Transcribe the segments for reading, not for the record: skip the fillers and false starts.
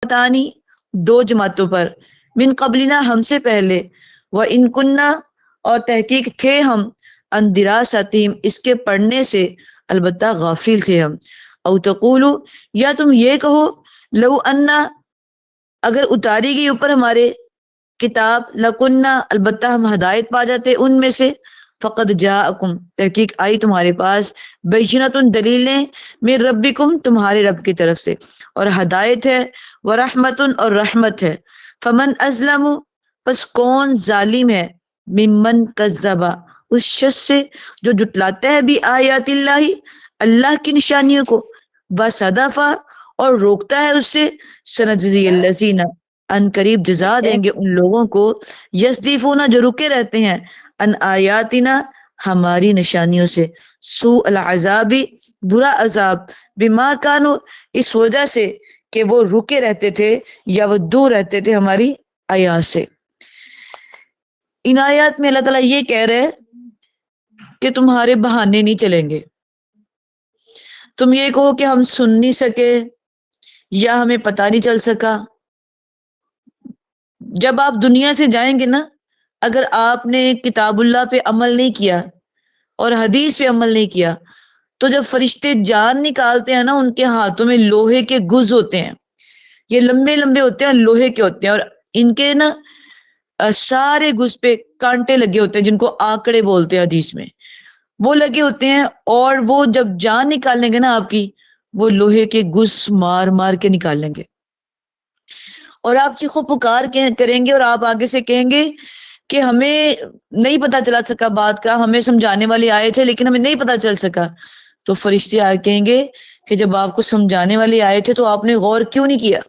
طائفتانی دو جماعتوں پر، من قبلنا ہم سے پہلے، و ان کننا اور تحقیق تھے ہم، ان دراستہم اس کے پڑھنے سے البتہ غافل تھے ہم، او تقولو یا تم یہ کہو، لو انا اگر اتاری گئی اوپر ہمارے کتاب، لکنہ البتہ ہم ہدایت پا جاتے ان میں سے، فقد جاءکم تحقیق آئی تمہارے پاس، بینۃ دلیلیں، من ربکم تمہارے رب کی طرف سے، اور ہدایت ہے، ورحمت اور رحمت ہے، فمن ازلم پس کون ظالم ہے، ممن کذبا اس شخص سے جو جٹلاتا ہے بھی آیات اللہ اللہ کی نشانیوں کو، بصدفا اور روکتا ہے اس سے، سنجزی الذین ان قریب جزا دیں گے ان لوگوں کو، یصدفون جو رکے رہتے ہیں، ان آیاتنا ہماری نشانیوں سے، سوء العذاب برا عذاب، بما کانوا اس وجہ سے کہ وہ رکے رہتے تھے یا وہ دور رہتے تھے ہماری آیات سے۔ ان آیات میں اللہ تعالیٰ یہ کہہ رہے کہ تمہارے بہانے نہیں چلیں گے، تم یہ کہو کہ ہم سن نہیں سکے یا ہمیں پتہ نہیں چل سکا۔ جب آپ دنیا سے جائیں گے نا، اگر آپ نے کتاب اللہ پہ عمل نہیں کیا اور حدیث پہ عمل نہیں کیا، تو جب فرشتے جان نکالتے ہیں نا، ان کے ہاتھوں میں لوہے کے گز ہوتے ہیں، یہ لمبے لمبے ہوتے ہیں، لوہے کے ہوتے ہیں، اور ان کے نا سارے گز پہ کانٹے لگے ہوتے ہیں جن کو آکڑے بولتے ہیں حدیث میں، وہ لگے ہوتے ہیں، اور وہ جب جان نکالیں گے نا آپ کی، وہ لوہے کے گز مار مار کے نکالیں گے، اور آپ چیخو پکار کریں گے، اور آپ آگے سے کہیں گے کہ ہمیں نہیں پتا چلا سکا بات کا، ہمیں سمجھانے والے آئے تھے لیکن ہمیں نہیں پتا چل سکا۔ تو فرشتے آ کہیں گے کہ جب آپ کو سمجھانے والے آئے تھے تو آپ نے غور کیوں نہیں کیا؟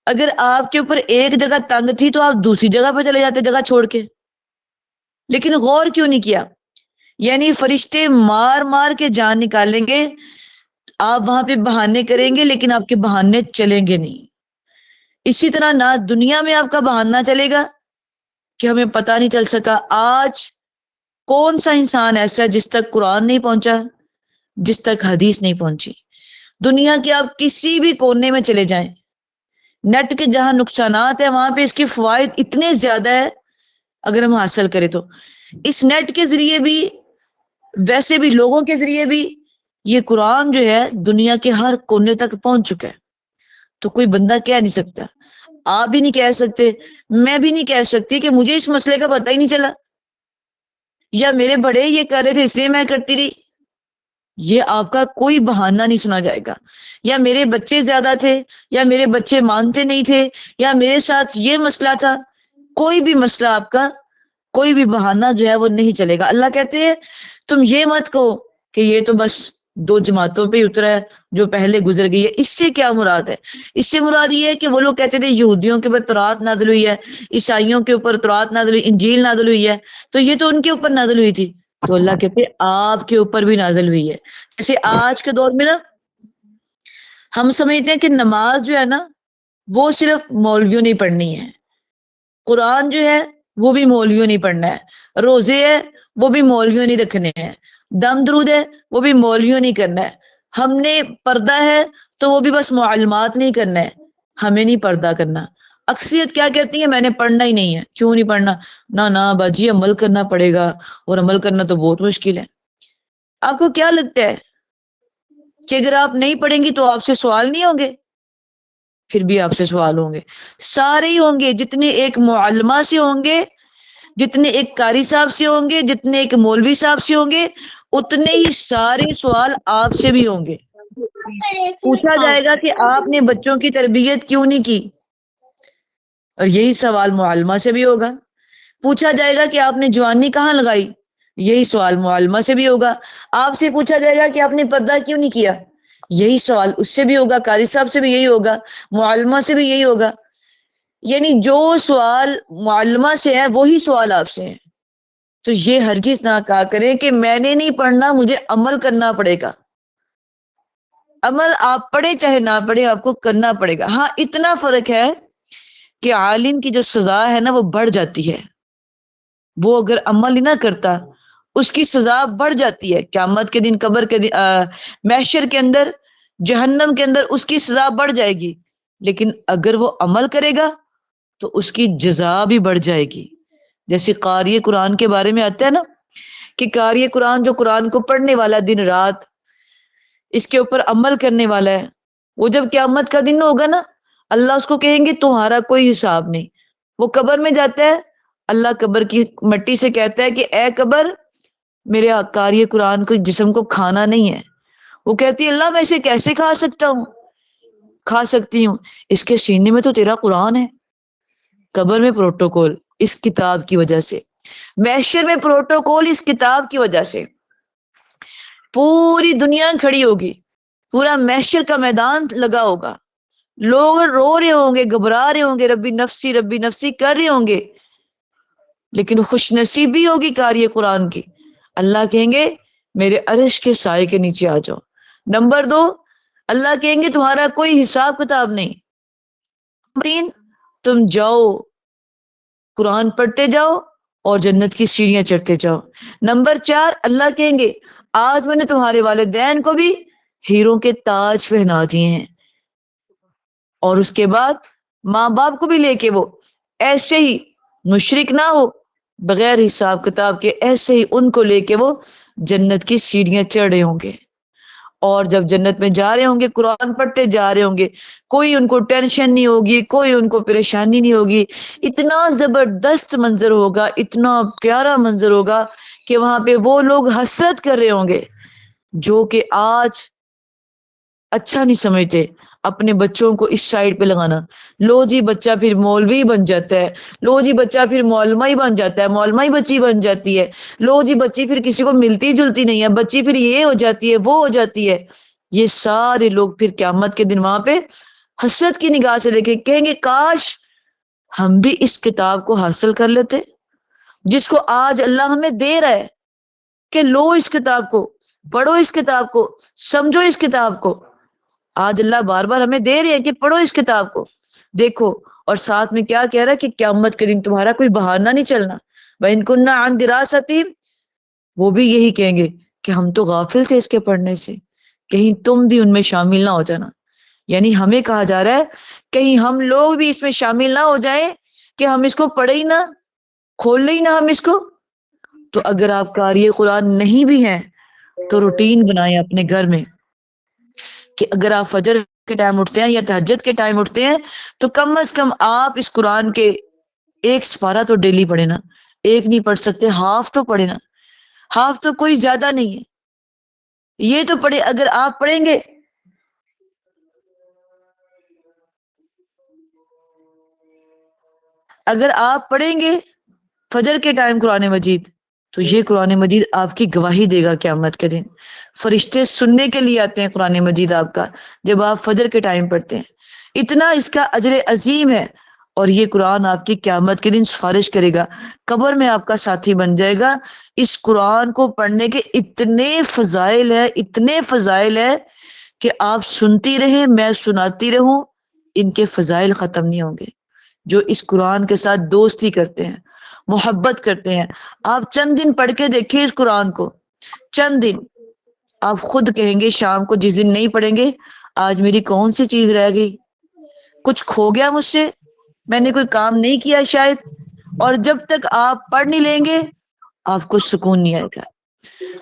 اگر آپ کے اوپر ایک جگہ تنگ تھی تو آپ دوسری جگہ پہ چلے جاتے جگہ چھوڑ کے، لیکن غور کیوں نہیں کیا؟ یعنی فرشتے مار مار کے جان نکالیں گے، آپ وہاں پہ بہانے کریں گے لیکن آپ کے بہانے چلیں گے نہیں۔ اسی طرح نہ دنیا میں آپ کا بہانہ چلے گا کہ ہمیں پتہ نہیں چل سکا۔ آج کون سا انسان ایسا ہے جس تک قرآن نہیں پہنچا، جس تک حدیث نہیں پہنچی؟ دنیا کے آپ کسی بھی کونے میں چلے جائیں، نیٹ کے جہاں نقصانات ہیں وہاں پہ اس کے فوائد اتنے زیادہ ہے اگر ہم حاصل کریں تو۔ اس نیٹ کے ذریعے بھی، ویسے بھی لوگوں کے ذریعے بھی، یہ قرآن جو ہے دنیا کے ہر کونے تک پہنچ چکا ہے، تو کوئی بندہ کہہ نہیں سکتا، آپ بھی نہیں کہہ سکتے، میں بھی نہیں کہہ سکتی کہ مجھے اس مسئلے کا پتہ ہی نہیں چلا، یا میرے بڑے یہ کر رہے تھے اس لیے میں کرتی رہی۔ یہ آپ کا کوئی بہانہ نہیں سنا جائے گا، یا میرے بچے زیادہ تھے، یا میرے بچے مانتے نہیں تھے، یا میرے ساتھ یہ مسئلہ تھا، کوئی بھی مسئلہ آپ کا، کوئی بھی بہانہ جو ہے وہ نہیں چلے گا۔ اللہ کہتے ہیں تم یہ مت کہو کہ یہ تو بس دو جماعتوں پہ اترا ہے جو پہلے گزر گئی ہے۔ اس سے کیا مراد ہے؟ اس سے مراد یہ ہے کہ وہ لوگ کہتے تھے یہودیوں کے اوپر تورات نازل ہوئی ہے، عیسائیوں کے اوپر تورات نازل ہوئی، انجیل نازل ہوئی ہے، تو یہ تو ان کے اوپر نازل ہوئی تھی، تو اللہ کہتے ہیں آپ کے اوپر بھی نازل ہوئی ہے۔ جیسے آج کے دور میں نا ہم سمجھتے ہیں کہ نماز جو ہے نا وہ صرف مولویوں نہیں پڑھنی ہے، قرآن جو ہے وہ بھی مولویوں نہیں پڑھنا ہے، روزے ہے وہ بھی مولویوں نہیں رکھنے ہیں، دم درود ہے وہ بھی مولویوں نہیں کرنا ہے، ہم نے پردہ ہے تو وہ بھی بس معلومات نہیں کرنا ہے، ہمیں نہیں پردہ کرنا۔ اکثریت کیا کہتی ہے؟ میں نے پڑھنا ہی نہیں ہے۔ کیوں نہیں پڑھنا؟ نہ باجی عمل کرنا پڑے گا، اور عمل کرنا تو بہت مشکل ہے۔ آپ کو کیا لگتا ہے کہ اگر آپ نہیں پڑھیں گی تو آپ سے سوال نہیں ہوں گے؟ پھر بھی آپ سے سوال ہوں گے، سارے ہی ہوں گے، جتنے ایک معلمہ سے ہوں گے، جتنے ایک قاری صاحب سے ہوں گے، جتنے ایک مولوی صاحب سے ہوں گے، اتنے ہی سارے سوال آپ سے بھی ہوں گے۔ پوچھا جائے گا کہ آپ نے بچوں کی تربیت کیوں نہیں کی، اور یہی سوال معلمہ سے بھی ہوگا۔ پوچھا جائے گا کہ آپ نے جوانی کہاں لگائی، یہی سوال معلمہ سے بھی ہوگا۔ آپ سے پوچھا جائے گا کہ آپ نے پردہ کیوں نہیں کیا، یہی سوال اس سے بھی ہوگا، قاری صاحب سے بھی یہی ہوگا، معلمہ سے بھی یہی ہوگا۔ یعنی جو سوال معلمہ سے ہے وہی سوال آپ سے ہے۔ تو یہ ہرگز نہ کہا کریں کہ میں نے نہیں پڑھنا، مجھے عمل کرنا پڑے گا۔ عمل آپ پڑھے چاہے نہ پڑھے آپ کو کرنا پڑے گا۔ ہاں اتنا فرق ہے کہ عالم کی جو سزا ہے نا وہ بڑھ جاتی ہے، وہ اگر عمل ہی نہ کرتا اس کی سزا بڑھ جاتی ہے، قیامت کے دن، قبر کے دن، محشر کے اندر، جہنم کے اندر اس کی سزا بڑھ جائے گی۔ لیکن اگر وہ عمل کرے گا تو اس کی جزا بھی بڑھ جائے گی. جیسے قاری قرآن کے بارے میں آتا ہے نا کہ قاری قرآن جو قرآن کو پڑھنے والا دن رات اس کے اوپر عمل کرنے والا ہے، وہ جب قیامت کا دن ہوگا نا، اللہ اس کو کہیں گے تمہارا کوئی حساب نہیں. وہ قبر میں جاتا ہے، اللہ قبر کی مٹی سے کہتا ہے کہ اے قبر، میرے قاری قرآن کو جسم کو کھانا نہیں ہے. وہ کہتی ہے اللہ میں اسے کیسے کھا سکتا ہوں، کھا سکتی ہوں، اس کے سینے میں تو تیرا قرآن ہے. قبر میں پروٹوکول اس کتاب کی وجہ سے، محشر میں پروٹوکول اس کتاب کی وجہ سے. پوری دنیا کھڑی ہوگی، پورا محشر کا میدان لگا ہوگا، لوگ رو رہے ہوں گے، گھبرا رہے ہوں گے، ربی نفسی کر رہے ہوں گے، لیکن خوش نصیبی ہوگی قاری قرآن کی. اللہ کہیں گے میرے عرش کے سائے کے نیچے آ جاؤ. نمبر 2، اللہ کہیں گے تمہارا کوئی حساب کتاب نہیں. 3، تم جاؤ قرآن پڑھتے جاؤ اور جنت کی سیڑھیاں چڑھتے جاؤ. نمبر 4، اللہ کہیں گے آج میں نے تمہارے والدین کو بھی ہیروں کے تاج پہنا دیے ہیں، اور اس کے بعد ماں باپ کو بھی لے کے وہ ایسے ہی مشرک نہ ہو، بغیر حساب کتاب کے ایسے ہی ان کو لے کے وہ جنت کی سیڑھیاں چڑھ رہے ہوں گے. اور جب جنت میں جا رہے ہوں گے قرآن پڑھتے جا رہے ہوں گے، کوئی ان کو ٹینشن نہیں ہوگی، کوئی ان کو پریشانی نہیں ہوگی. اتنا زبردست منظر ہوگا، اتنا پیارا منظر ہوگا کہ وہاں پہ وہ لوگ حسرت کر رہے ہوں گے جو کہ آج اچھا نہیں سمجھتے اپنے بچوں کو اس سائڈ پہ لگانا. لو جی بچہ پھر مولوی بن جاتا ہے، لو جی بچہ پھر مولما ہی بن جاتا ہے، مولما ہی بچی بن جاتی ہے، لو جی بچی پھر کسی کو ملتی جلتی نہیں ہے، بچی پھر یہ ہو جاتی ہے وہ ہو جاتی ہے. یہ سارے لوگ پھر قیامت کے دن وہاں پہ حسرت کی نگاہ سے دیکھیں، کہیں گے کاش ہم بھی اس کتاب کو حاصل کر لیتے جس کو آج اللہ ہمیں دے رہا ہے کہ لو اس کتاب کو پڑھو، اس کتاب کو سمجھو، اس کتاب کو. آج اللہ بار بار ہمیں دے رہے ہیں کہ پڑھو اس کتاب کو، دیکھو. اور ساتھ میں کیا کہہ رہا ہے کہ قیامت کے دن تمہارا کوئی بہانہ نہیں چلنا. وَإِن كُنَّا عَن دِرَاسَتِهِمْ، وہ بھی یہی کہیں گے کہ ہم تو غافل تھے اس کے پڑھنے سے، کہیں تم بھی ان میں شامل نہ ہو جانا. یعنی ہمیں کہا جا رہا ہے کہیں ہم لوگ بھی اس میں شامل نہ ہو جائیں کہ ہم اس کو پڑھے ہی نہ، کھول لے ہی نہ ہم اس کو. تو اگر آپ قاری قرآن نہیں بھی ہیں تو روٹین بنائیں اپنے گھر میں کہ اگر آپ فجر کے ٹائم اٹھتے ہیں یا تہجد کے ٹائم اٹھتے ہیں تو کم از کم آپ اس قرآن کے ایک سپارہ تو ڈیلی پڑھے نا. ایک نہیں پڑھ سکتے، ہاف تو پڑھے نا. ہاف تو کوئی زیادہ نہیں ہے، یہ تو پڑھے. اگر آپ پڑھیں گے اگر آپ پڑھیں گے فجر کے ٹائم قرآن مجید تو یہ قرآن مجید آپ کی گواہی دے گا قیامت کے دن. فرشتے سننے کے لیے آتے ہیں قرآن مجید آپ کا جب آپ فجر کے ٹائم پڑھتے ہیں. اتنا اس کا اجر عظیم ہے، اور یہ قرآن آپ کی قیامت کے دن سفارش کرے گا، قبر میں آپ کا ساتھی بن جائے گا. اس قرآن کو پڑھنے کے اتنے فضائل ہے، اتنے فضائل ہے کہ آپ سنتی رہیں، میں سناتی رہوں، ان کے فضائل ختم نہیں ہوں گے. جو اس قرآن کے ساتھ دوستی کرتے ہیں، محبت کرتے ہیں، آپ چند دن پڑھ کے دیکھیں اس قرآن کو، چند دن آپ خود کہیں گے شام کو جس دن نہیں پڑھیں گے آج میری کون سی چیز رہ گئی، کچھ کھو گیا مجھ سے، میں نے کوئی کام نہیں کیا شاید. اور جب تک آپ پڑھ نہیں لیں گے آپ کو سکون نہیں آئے گا.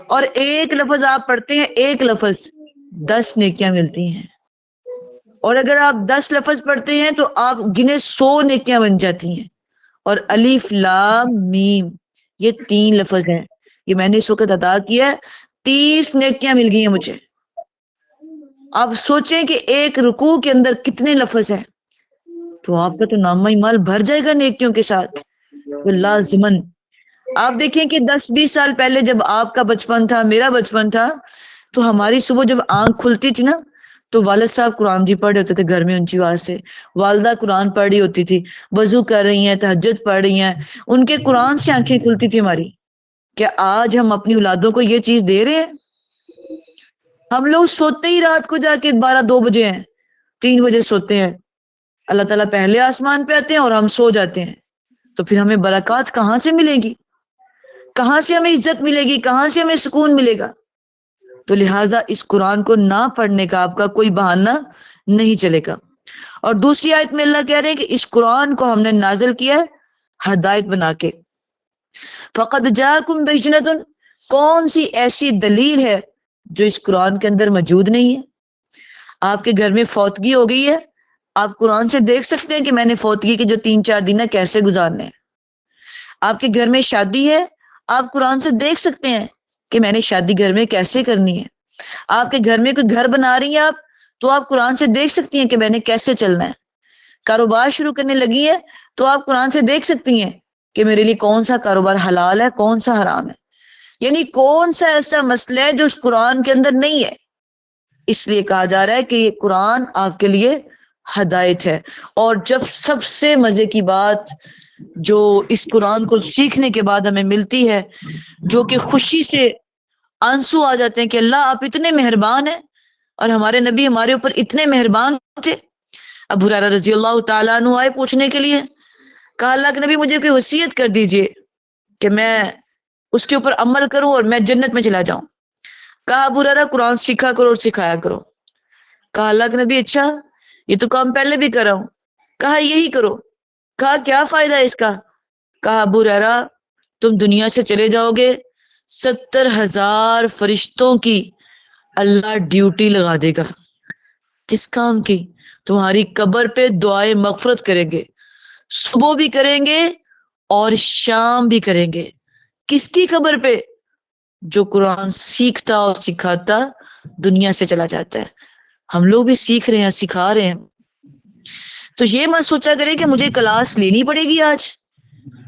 اور ایک لفظ آپ پڑھتے ہیں، ایک لفظ 10 نیکیاں ملتی ہیں. اور اگر آپ 10 لفظ پڑھتے ہیں تو آپ گنے 100 نیکیاں بن جاتی ہیں. اور الف لام میم یہ 3 لفظ ہیں، یہ میں نے اس وقت ادا کیا ہے، 30 نیکیاں مل گئی ہیں مجھے. آپ سوچیں کہ ایک رکوع کے اندر کتنے لفظ ہیں، تو آپ کا تو نامہ مال بھر جائے گا نیکیوں کے ساتھ. تو لازمن آپ دیکھیں کہ 10-20 سال پہلے جب آپ کا بچپن تھا، میرا بچپن تھا، تو ہماری صبح جب آنکھ کھلتی تھی نا تو والد صاحب قرآن جی پڑھ رہے ہوتے تھے گھر میں اونچی آواز سے، والدہ قرآن پڑھ رہی ہوتی تھی، وضو کر رہی ہیں، تہجد پڑھ رہی ہیں، ان کے قرآن سے آنکھیں کھلتی تھی ہماری. کیا آج ہم اپنی اولادوں کو یہ چیز دے رہے ہیں؟ ہم لوگ سوتے ہی رات کو جا کے 12-2 بجے ہیں، 3 بجے سوتے ہیں. اللہ تعالیٰ پہلے آسمان پہ آتے ہیں اور ہم سو جاتے ہیں. تو پھر ہمیں برکات کہاں سے ملے گی، کہاں سے ہمیں عزت ملے گی، کہاں سے ہمیں سکون ملے گا؟ تو لہٰذا اس قرآن کو نہ پڑھنے کا آپ کا کوئی بہانہ نہیں چلے گا. اور دوسری آیت میں اللہ کہہ رہے ہیں کہ اس قرآن کو ہم نے نازل کیا ہے ہدایت بنا کے. فقد جاءکم بینۃ، کون سی ایسی دلیل ہے جو اس قرآن کے اندر موجود نہیں ہے؟ آپ کے گھر میں فوتگی ہو گئی ہے، آپ قرآن سے دیکھ سکتے ہیں کہ میں نے فوتگی کے جو 3-4 دن ہے کیسے گزارنے ہیں. آپ کے گھر میں شادی ہے، آپ قرآن سے دیکھ سکتے ہیں کہ میں نے شادی گھر میں کیسے کرنی ہے. آپ کے گھر میں کوئی گھر بنا رہی ہیں آپ، تو آپ قرآن سے دیکھ سکتی ہیں کہ میں نے کیسے چلنا ہے. کاروبار شروع کرنے لگی ہے تو آپ قرآن سے دیکھ سکتی ہیں کہ میرے لیے کون سا کاروبار حلال ہے، کون سا حرام ہے. یعنی کون سا ایسا مسئلہ ہے جو اس قرآن کے اندر نہیں ہے. اس لیے کہا جا رہا ہے کہ یہ قرآن آپ کے لیے ہدایت ہے. اور جب سب سے مزے کی بات جو اس قرآن کو سیکھنے کے بعد ہمیں ملتی ہے، جو کہ خوشی سے آنسو آ جاتے ہیں کہ اللہ آپ اتنے مہربان ہیں اور ہمارے نبی ہمارے اوپر اتنے مہربان تھے. ابو ہریرہ رضی اللہ تعالیٰ عنہ آئے پوچھنے کے لیے، کہا اللہ کے نبی مجھے کوئی وصیت کر دیجئے کہ میں اس کے اوپر عمل کروں اور میں جنت میں چلا جاؤں. کہا ابو ہریرہ قرآن سیکھا کرو اور سکھایا کرو. کہا اللہ کے نبی اچھا، یہ تو کام پہلے بھی کر رہا ہوں. کہا یہی کرو. کہا کیا فائدہ ہے اس کا؟ کہا ابو ہریرہ تم دنیا سے چلے جاؤ گے، 70,000 فرشتوں کی اللہ ڈیوٹی لگا دے گا. کس کام کی؟ تمہاری قبر پہ دعائے مغفرت کریں گے، صبح بھی کریں گے اور شام بھی کریں گے. کس کی قبر پہ؟ جو قرآن سیکھتا اور سکھاتا دنیا سے چلا جاتا ہے. ہم لوگ بھی سیکھ رہے ہیں، سکھا رہے ہیں. تو یہ مت سوچا کرے کہ مجھے کلاس لینی پڑے گی، آج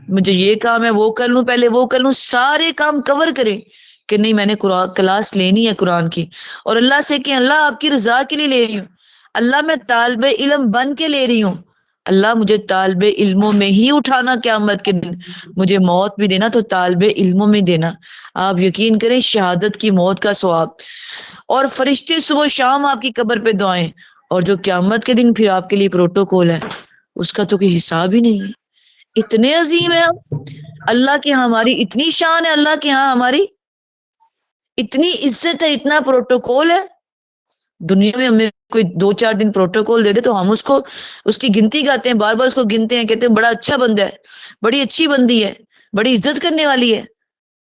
مجھے یہ کام ہے وہ کر لوں، پہلے وہ کر لوں. سارے کام کور کریں کہ نہیں میں نے قرآن کلاس لینی ہے قرآن کی، اور اللہ سے کہ اللہ آپ کی رضا کے لیے لے رہی ہوں، اللہ میں طالب علم بن کے لے رہی ہوں، اللہ مجھے طالب علموں میں ہی اٹھانا قیامت کے دن، مجھے موت بھی دینا تو طالب علموں میں دینا. آپ یقین کریں شہادت کی موت کا ثواب، اور فرشتے صبح و شام آپ کی قبر پہ دعائیں، اور جو قیامت کے دن پھر آپ کے لیے پروٹوکول ہے اس کا تو کوئی حساب ہی نہیں ہے. اتنے عظیم ہیں ہم، اللہ کے ہاں ہماری اتنی شان ہے، اللہ کے ہاں ہماری اتنی عزت ہے، اتنا پروٹوکول ہے. دنیا میں ہمیں کوئی 2-4 دن پروٹوکول دے دے تو ہم اس کی گنتی گاتے ہیں، بار بار اس کو گنتے ہیں، کہتے ہیں بڑا اچھا بندہ ہے، بڑی اچھی بندی ہے، بڑی عزت کرنے والی ہے.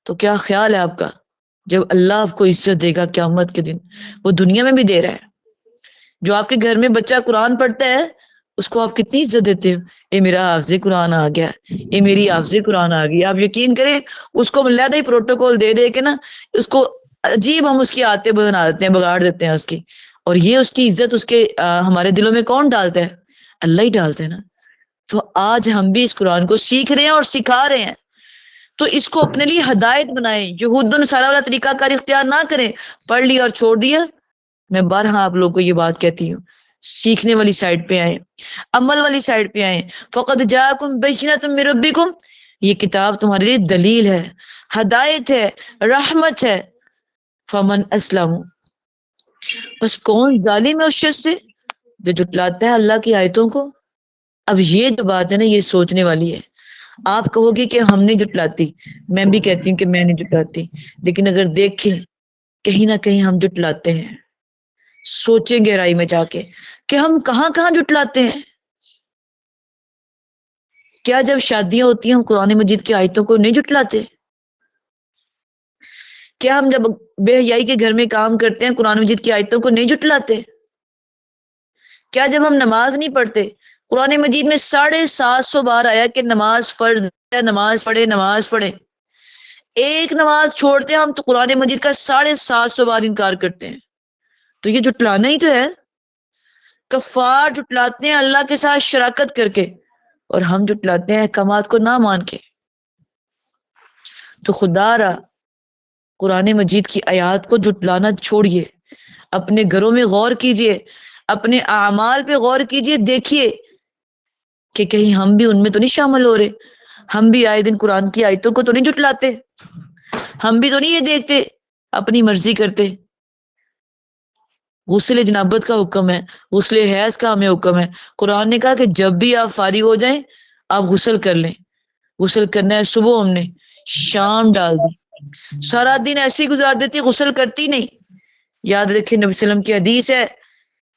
تو کیا خیال ہے آپ کا جب اللہ آپ کو عزت دے گا قیامت کے دن؟ وہ دنیا میں بھی دے رہا ہے. جو آپ کے گھر میں بچہ قرآن پڑھتا ہے اس کو آپ کتنی عزت دیتے ہو، اے میرا حافظ قرآن آ گیا، اے میری حافظ قرآن آ گئی. آپ یقین کریں اس کو علیحدہ ہی پروٹوکول دے دے کے نا اس کو عجیب ہم اس کی عادتیں بنا دیتے ہیں، بگاڑ دیتے ہیں اس کی. اور یہ اس کی عزت اس کے ہمارے دلوں میں کون ڈالتا ہے؟ اللہ ہی ڈالتا ہے نا. تو آج ہم بھی اس قرآن کو سیکھ رہے ہیں اور سکھا رہے ہیں، تو اس کو اپنے لیے ہدایت بنائیں. یہود النصارہ والا طریقہ کار اختیار نہ کریں، پڑھ لیا اور چھوڑ دیا. میں بارہا آپ لوگوں کو یہ بات کہتی ہوں، سیکھنے والی سائڈ پہ آئیں، عمل والی سائڈ پہ آئیں. فقد جاءکم بینۃ من ربکم، یہ کتاب تمہارے لیے دلیل ہے، ہدایت ہے، رحمت ہے. فمن اسلم، بس کون ظالم ہے اس شخص سے جو جھٹلاتا ہے اللہ کی آیتوں کو. اب یہ جو بات ہے نا یہ سوچنے والی ہے. آپ کہو گے کہ ہم نہیں جھٹلاتی، میں بھی کہتی ہوں کہ میں نہیں جھٹلاتی، لیکن اگر دیکھیں کہیں نہ کہیں ہم جھٹلاتے ہیں. سوچیں گہرائی میں جا کے کہ ہم کہاں کہاں جھٹلاتے ہیں. کیا جب شادیاں ہوتی ہیں ہم قرآن مجید کی آیتوں کو نہیں جھٹلاتے؟ کیا ہم جب بے حیائی کے گھر میں کام کرتے ہیں قرآن مجید کی آیتوں کو نہیں جھٹلاتے؟ کیا جب ہم نماز نہیں پڑھتے قرآن مجید میں 750 بار آیا کہ نماز فرض ہے، نماز پڑھے، نماز پڑھے، ایک نماز چھوڑتے ہیں ہم تو قرآن مجید کا 750 بار انکار کرتے ہیں. تو یہ جھٹلانا ہی تو ہے. کفار جھٹلاتے ہیں اللہ کے ساتھ شراکت کر کے، اور ہم جھٹلاتے ہیں احکامات کو نہ مان کے. تو خدا را قرآن مجید کی آیات کو جھٹلانا چھوڑیے، اپنے گھروں میں غور کیجئے، اپنے اعمال پہ غور کیجئے، دیکھیے کہ کہیں ہم بھی ان میں تو نہیں شامل ہو رہے. ہم بھی آئے دن قرآن کی آیتوں کو تو نہیں جھٹلاتے، ہم بھی تو نہیں یہ دیکھتے اپنی مرضی کرتے. غسل جنابت کا حکم ہے، غسل حیض کا ہمیں حکم ہے. قرآن نے کہا کہ جب بھی آپ فارغ ہو جائیں آپ غسل کر لیں. غسل کرنا ہے صبح ہم نے، شام ڈال دی، سارا دن ایسے ہی گزار دیتی، غسل کرتی نہیں. یاد رکھیں نبی صلی اللہ علیہ وسلم کی حدیث ہے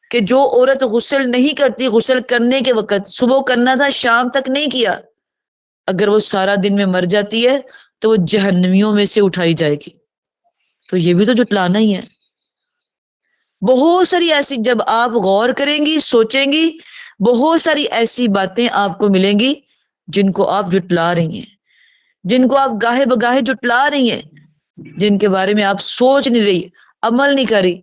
کہ جو عورت غسل نہیں کرتی غسل کرنے کے وقت، صبح کرنا تھا شام تک نہیں کیا، اگر وہ سارا دن میں مر جاتی ہے تو وہ جہنمیوں میں سے اٹھائی جائے گی۔ تو یہ بھی تو جھٹلانا ہی ہے۔ بہت ساری ایسی، جب آپ غور کریں گی سوچیں گی، بہت ساری ایسی باتیں آپ کو ملیں گی جن کو آپ جھٹلا رہی ہیں، جن کو آپ گاہے بگاہے جھٹلا رہی ہیں، جن کے بارے میں آپ سوچ نہیں رہی، عمل نہیں کر رہی۔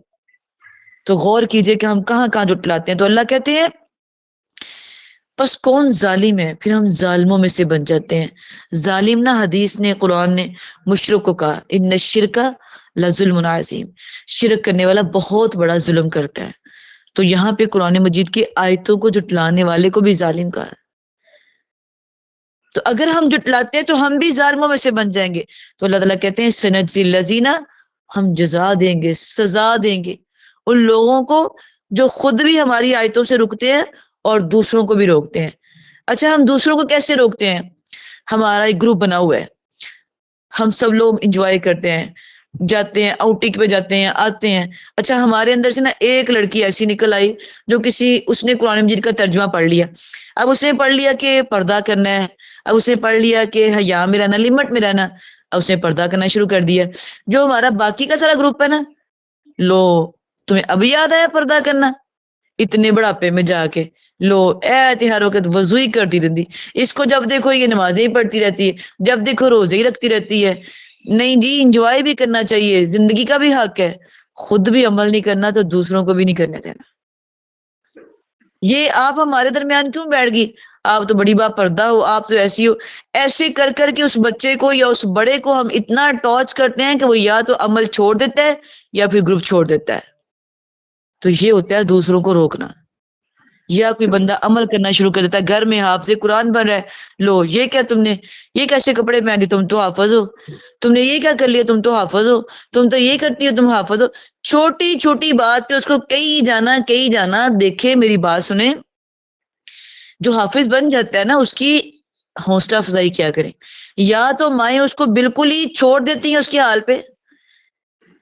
تو غور کیجئے کہ ہم کہاں کہاں جھٹلاتے ہیں۔ تو اللہ کہتے ہیں پس کون ظالم ہے، پھر ہم ظالموں میں سے بن جاتے ہیں۔ ظالم نہ حدیث نے، قرآن نے مشرک کو کہا ان الشرک لظلم عظیم، شرک کرنے والا بہت بڑا ظلم کرتا ہے۔ تو یہاں پہ قرآن مجید کی آیتوں کو جھٹلانے والے کو بھی ظالم کہا ہے۔ تو اگر ہم جھٹلاتے ہیں تو ہم بھی ظالموں میں سے بن جائیں گے۔ تو اللہ تعالیٰ کہتے ہیں سنجزی الذین، ہم جزا دیں گے، سزا دیں گے ان لوگوں کو جو خود بھی ہماری آیتوں سے رکتے ہیں اور دوسروں کو بھی روکتے ہیں۔ اچھا، ہم دوسروں کو کیسے روکتے ہیں؟ ہمارا ایک گروپ بنا ہوا ہے، ہم سب لوگ انجوائے کرتے ہیں، جاتے ہیں آؤٹنگ پہ، جاتے ہیں آتے ہیں۔ اچھا، ہمارے اندر سے نا ایک لڑکی ایسی نکل آئی جو اس نے قرآن مجید کا ترجمہ پڑھ لیا۔ اب اس نے پڑھ لیا کہ پردہ کرنا ہے، اب اس نے پڑھ لیا کہ حیا میں رہنا، لمٹ میں رہنا، اب اس نے پردہ کرنا شروع کر دیا۔ جو ہمارا باقی کا سارا گروپ ہے نا، لو تمہیں ابھی یاد آیا پردہ کرنا، اتنے بڑھاپے میں جا کے لو تہار وقت وضو ہی کرتی رہتی، اس کو جب دیکھو یہ نمازیں ہی پڑھتی رہتی ہے، جب دیکھو روزے ہی رکھتی رہتی ہے۔ نہیں جی، انجوائے بھی کرنا چاہیے، زندگی کا بھی حق ہے، خود بھی عمل نہیں کرنا تو دوسروں کو بھی نہیں کرنے دینا۔ یہ آپ ہمارے درمیان کیوں بیٹھ گئی؟ آپ تو بڑی بات پردہ ہو، آپ تو ایسی ہو۔ ایسے کر کر کے اس بچے کو یا اس بڑے کو ہم اتنا ٹارچ کرتے ہیں کہ وہ یا تو عمل چھوڑ دیتا ہے یا پھر گروپ چھوڑ دیتا ہے۔ تو یہ ہوتا ہے دوسروں کو روکنا۔ یا کوئی بندہ عمل کرنا شروع کر دیتا ہے، گھر میں حافظ قرآن بن رہا ہے، لو یہ کیا تم نے، یہ کیسے کپڑے پہنے، تم تو حافظ ہو، تم نے یہ کیا کر لیا، تم تو حافظ ہو، تم تو یہ کرتی ہو، تم حافظ ہو۔ چھوٹی چھوٹی بات پہ اس کو کئی جانا۔ دیکھے میری بات سنیں، جو حافظ بن جاتا ہے نا اس کی حوصلہ افزائی کیا کریں۔ یا تو مائیں اس کو بالکل ہی چھوڑ دیتی ہیں اس کے حال پہ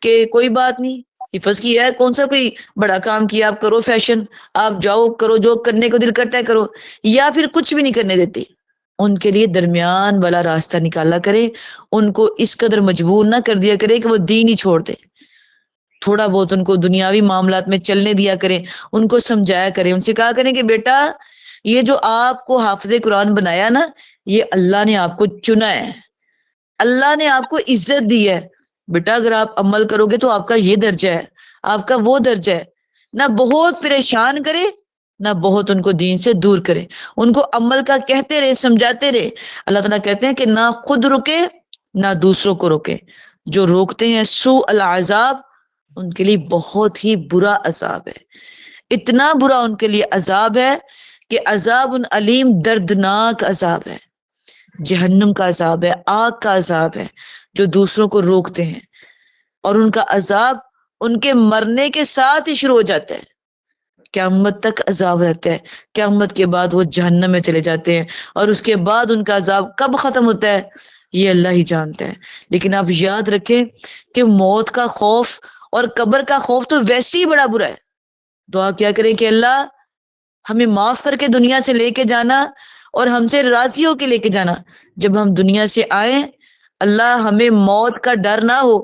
کہ کوئی بات نہیں، حفظ کیا ہے، کون سا کوئی بڑا کام کیا، آپ کرو فیشن، آپ جاؤ کرو جو کرنے کو دل کرتا ہے کرو، یا پھر کچھ بھی نہیں کرنے دیتی۔ ان کے لیے درمیان والا راستہ نکالا کرے، ان کو اس قدر مجبور نہ کر دیا کرے کہ وہ دین ہی چھوڑ دے، تھوڑا بہت ان کو دنیاوی معاملات میں چلنے دیا کریں، ان کو سمجھایا کریں، ان سے کہا کریں کہ بیٹا یہ جو آپ کو حافظ قرآن بنایا نا، یہ اللہ نے آپ کو چنا ہے، اللہ نے آپ کو عزت دی ہے، بیٹا اگر آپ عمل کرو گے تو آپ کا یہ درجہ ہے، آپ کا وہ درجہ ہے۔ نہ بہت پریشان کرے، نہ بہت ان کو دین سے دور کرے، ان کو عمل کا کہتے رہے، سمجھاتے رہے۔ اللہ تعالیٰ کہتے ہیں کہ نہ خود رکے نہ دوسروں کو روکے۔ جو روکتے ہیں سوء العذاب، ان کے لیے بہت ہی برا عذاب ہے، اتنا برا ان کے لیے عذاب ہے کہ عذاب علیم، دردناک عذاب ہے، جہنم کا عذاب ہے، آگ کا عذاب ہے جو دوسروں کو روکتے ہیں، اور ان کا عذاب ان کے مرنے کے ساتھ ہی شروع ہو جاتا ہے، قیامت تک عذاب رہتا ہے، قیامت کے بعد وہ جہنم میں چلے جاتے ہیں، اور اس کے بعد ان کا عذاب کب ختم ہوتا ہے یہ اللہ ہی جانتا ہے۔ لیکن آپ یاد رکھیں کہ موت کا خوف اور قبر کا خوف تو ویسے ہی بڑا برا ہے۔ دعا کیا کریں کہ اللہ ہمیں معاف کر کے دنیا سے لے کے جانا، اور ہم سے راضی ہو کے لے کے جانا۔ جب ہم دنیا سے آئیں اللہ ہمیں موت کا ڈر نہ ہو،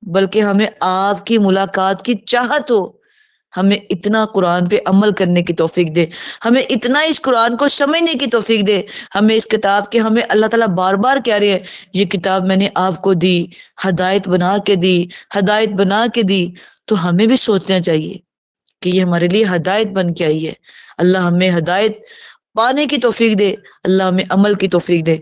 بلکہ ہمیں آپ کی ملاقات کی چاہت ہو۔ ہمیں اتنا قرآن پہ عمل کرنے کی توفیق دے، ہمیں اتنا اس قرآن کو سمجھنے کی توفیق دے، ہمیں اس کتاب کے، ہمیں اللہ تعالیٰ بار بار کہہ رہے ہیں یہ کتاب میں نے آپ کو دی، ہدایت بنا کے دی، ہدایت بنا کے دی، تو ہمیں بھی سوچنا چاہیے کہ یہ ہمارے لیے ہدایت بن کے آئی ہے۔ اللہ ہمیں ہدایت پانے کی توفیق دے، اللہ ہمیں عمل کی توفیق دے۔